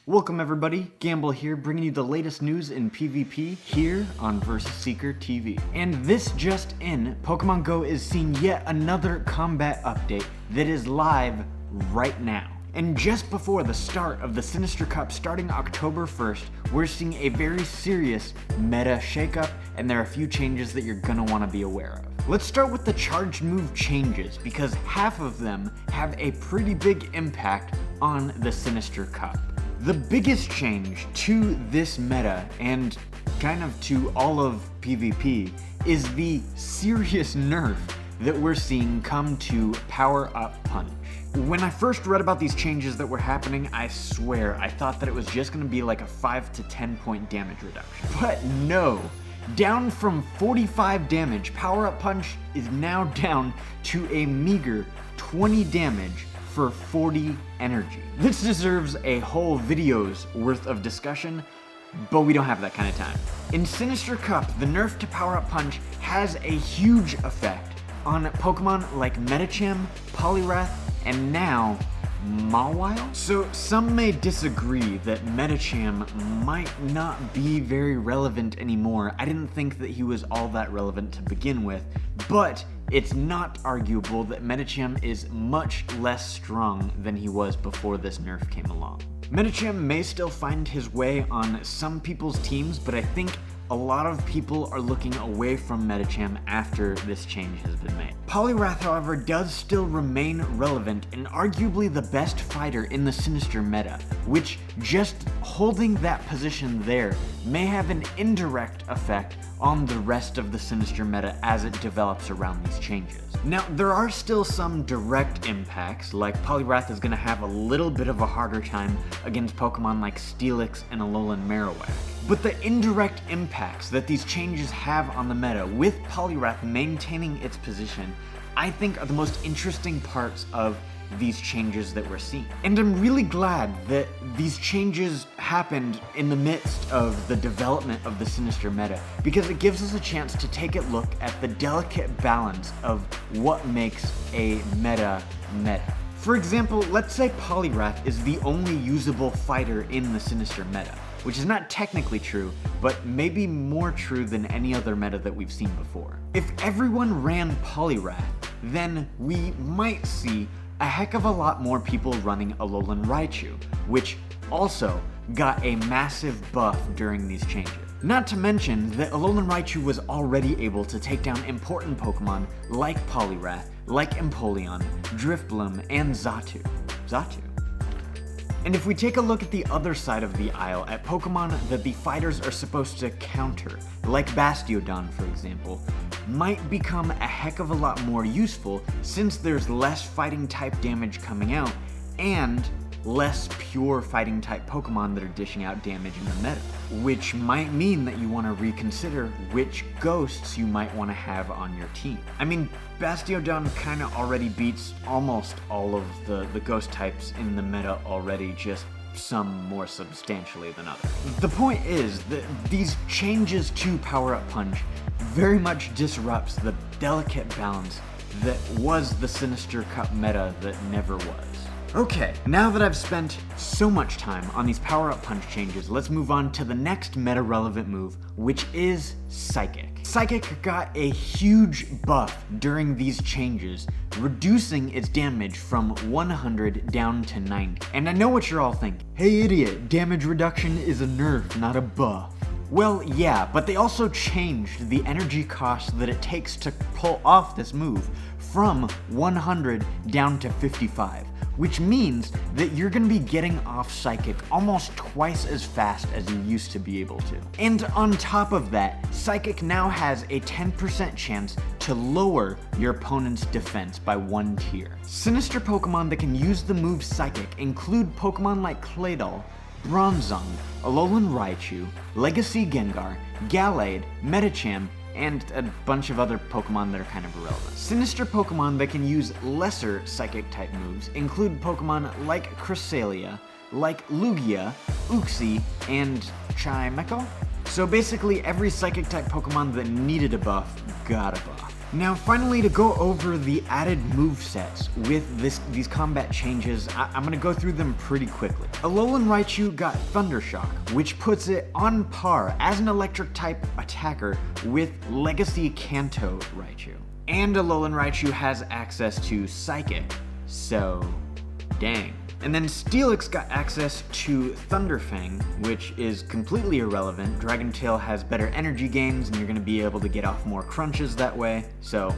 Welcome everybody, Gamble here, bringing you the latest news in PvP here on Versus Seeker TV. And this just in, Pokemon Go is seeing yet another combat update that is live right now. And just before the start of the Sinister Cup starting October 1st, we're seeing a very serious meta shakeup, and there are a few changes that you're gonna wanna be aware of. Let's start with the charged move changes, because half of them have a pretty big impact on the Sinister Cup. The biggest change to this meta, and kind of to all of PvP, is the serious nerf that we're seeing come to Power Up Punch. When I first read about these changes that were happening, I swear I thought that it was just going to be like a 5 to 10 point damage reduction. But no! Down from 45 damage, Power Up Punch is now down to a meager 20 damage for 40 energy. This deserves a whole video's worth of discussion, but we don't have that kind of time. In Sinister Cup, the nerf to Power Up Punch has a huge effect on Pokemon like Medicham, Poliwrath, and now Mawile? So some may disagree that Medicham might not be very relevant anymore. I didn't think that he was all that relevant to begin with, but it's not arguable that Medicham is much less strong than he was before this nerf came along. Medicham may still find his way on some people's teams, but I think a lot of people are looking away from Medicham after this change has been made. Poliwrath, however, does still remain relevant and arguably the best fighter in the Sinister meta, which just holding that position there may have an indirect effect on the rest of the Sinister meta as it develops around these changes. Now, there are still some direct impacts, like Poliwrath is going to have a little bit of a harder time against Pokemon like Steelix and Alolan Marowak. But the indirect impacts that these changes have on the meta, with Poliwrath maintaining its position, I think are the most interesting parts of these changes that we're seeing. And I'm really glad that these changes happened in the midst of the development of the Sinister meta, because it gives us a chance to take a look at the delicate balance of what makes a meta meta. For example, let's say Poliwrath is the only usable fighter in the Sinister meta, which is not technically true, but maybe more true than any other meta that we've seen before. If everyone ran Poliwrath, then we might see a heck of a lot more people running Alolan Raichu, which also got a massive buff during these changes. Not to mention that Alolan Raichu was already able to take down important Pokemon like Poliwrath, like Empoleon, Drifbloom, and Xatu. And if we take a look at the other side of the aisle, at Pokemon that the fighters are supposed to counter, like Bastiodon for example, might become a heck of a lot more useful since there's less fighting type damage coming out and less pure fighting type Pokemon that are dishing out damage in the meta, which might mean that you want to reconsider which ghosts you might want to have on your team. I mean, Bastiodon kind of already beats almost all of the ghost types in the meta already, just some more substantially than others. The point is that these changes to Power Up Punch very much disrupts the delicate balance that was the Sinister Cup meta that never was. Okay, now that I've spent so much time on these Power Up Punch changes, let's move on to the next meta-relevant move, which is Psychic. Psychic got a huge buff during these changes, reducing its damage from 100 down to 90. And I know what you're all thinking. Hey idiot, damage reduction is a nerf, not a buff. Well, yeah, but they also changed the energy cost that it takes to pull off this move from 100 down to 55. Which means that you're going to be getting off Psychic almost twice as fast as you used to be able to. And on top of that, Psychic now has a 10% chance to lower your opponent's defense by 1 tier. Sinister Pokemon that can use the move Psychic include Pokemon like Claydol, Bronzong, Alolan Raichu, Legacy Gengar, Gallade, Medicham, and a bunch of other Pokemon that are kind of irrelevant. Sinister Pokemon that can use lesser Psychic-type moves include Pokemon like Cresselia, like Lugia, Uxie, and Chimecho. So basically every Psychic-type Pokemon that needed a buff got a buff. Now finally, to go over the added movesets with these combat changes, I'm going to go through them pretty quickly. Alolan Raichu got Thunder Shock, which puts it on par as an electric type attacker with Legacy Kanto Raichu. And Alolan Raichu has access to Psychic, so dang. And then Steelix got access to Thunderfang, which is completely irrelevant. Dragon Tail has better energy gains, and you're going to be able to get off more crunches that way, so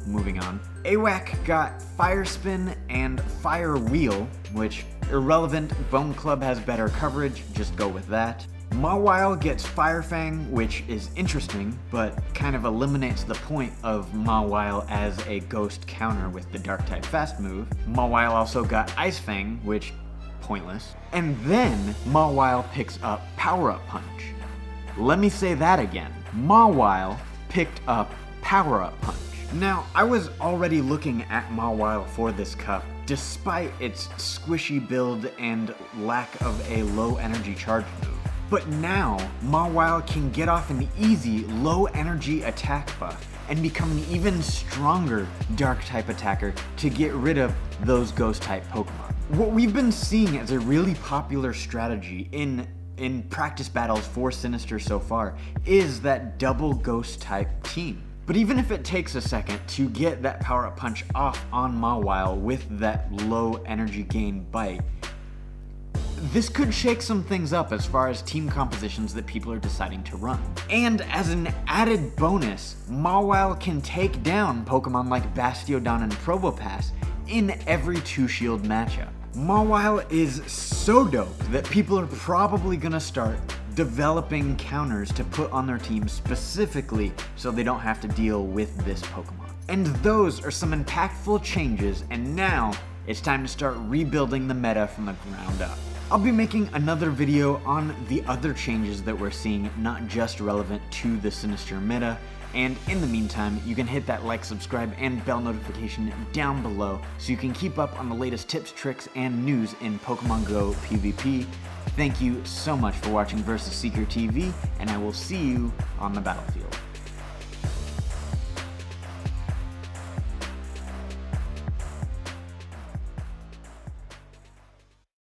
moving on. AWAC got Fire Spin and Fire Wheel, which irrelevant. Bone Club has better coverage, just go with that. Mawile gets Fire Fang, which is interesting, but kind of eliminates the point of Mawile as a ghost counter with the Dark-type fast move. Mawile also got Ice Fang, which, pointless. And then Mawile picks up Power-Up Punch. Let me say that again. Mawile picked up Power-Up Punch. Now, I was already looking at Mawile for this cup, despite its squishy build and lack of a low energy charge move. But now, Mawile can get off an easy, low-energy attack buff and become an even stronger Dark-type attacker to get rid of those Ghost-type Pokemon. What we've been seeing as a really popular strategy in practice battles for Sinister so far is that double Ghost-type team. But even if it takes a second to get that Power-Up Punch off on Mawile with that low energy gain bite, this could shake some things up as far as team compositions that people are deciding to run. And as an added bonus, Mawile can take down Pokemon like Bastiodon and Probopass in every 2-Shield matchup. Mawile is so dope that people are probably gonna start developing counters to put on their team specifically so they don't have to deal with this Pokemon. And those are some impactful changes, and now it's time to start rebuilding the meta from the ground up. I'll be making another video on the other changes that we're seeing, not just relevant to the Sinister meta, and in the meantime, you can hit that like, subscribe, and bell notification down below so you can keep up on the latest tips, tricks, and news in Pokemon Go PvP. Thank you so much for watching Versus Seeker TV, and I will see you on the battlefield.